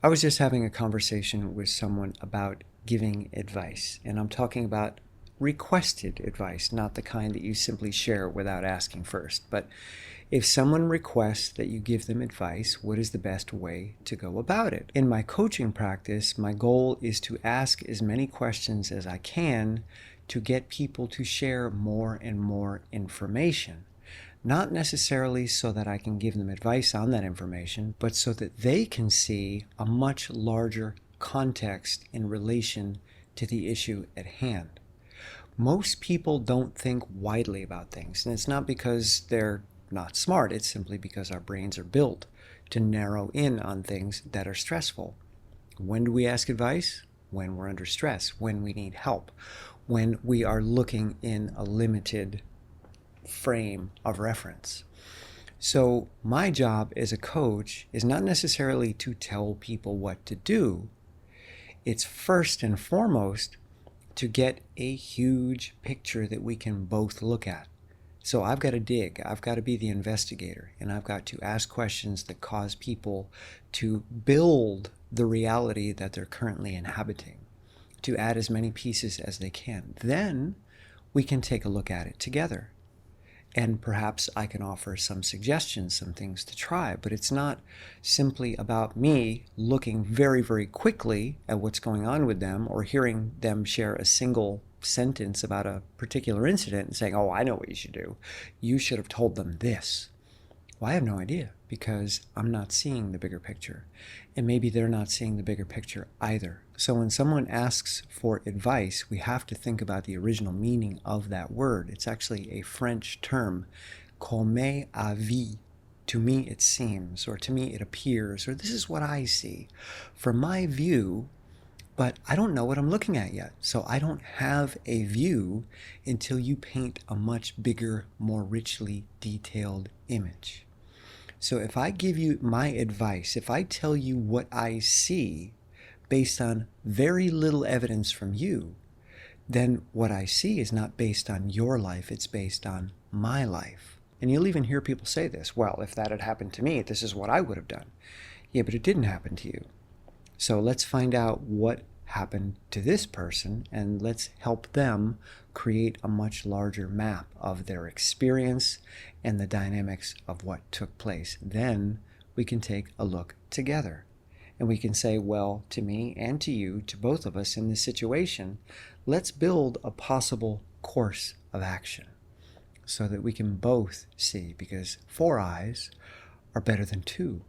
I was just having a conversation with someone about giving advice, and I'm talking about requested advice, not the kind that you simply share without asking first. But if someone requests that you give them advice, what is the best way to go about it? In my coaching practice, my goal is to ask as many questions as I can to get people to share more and more information. Not necessarily so that I can give them advice on that information, but so that they can see a much larger context in relation to the issue at hand. Most people don't think widely about things, and it's not because they're not smart, it's simply because our brains are built to narrow in on things that are stressful. When do we ask advice? When we're under stress, when we need help, when we are looking in a limited frame of reference. So my job as a coach is not necessarily to tell people what to do. It's first and foremost to get a huge picture that we can both look at. So I've got to dig, I've got to be the investigator, and I've got to ask questions that cause people to build the reality that they're currently inhabiting, to add as many pieces as they can. Then we can take a look at it together. And perhaps I can offer some suggestions, some things to try, but it's not simply about me looking very, very quickly at what's going on with them or hearing them share a single sentence about a particular incident and saying, oh, I know what you should do. You should have told them this. Well, I have no idea because I'm not seeing the bigger picture. And maybe they're not seeing the bigger picture either. So when someone asks for advice, we have to think about the original meaning of that word. It's actually a French term, comme avis. To me it seems, or to me it appears, or this is what I see from my view, but I don't know what I'm looking at yet. So I don't have a view until you paint a much bigger, more richly detailed image. So if I give you my advice, if I tell you what I see based on very little evidence from you, then what I see is not based on your life, it's based on my life. And you'll even hear people say this, well, if that had happened to me, this is what I would have done. Yeah, but it didn't happen to you. So let's find out what happened to this person and let's help them create a much larger map of their experience and the dynamics of what took place. Then we can take a look together and we can say, well, to me and to you, to both of us in this situation, let's build a possible course of action so that we can both see, because 4 eyes are better than 2.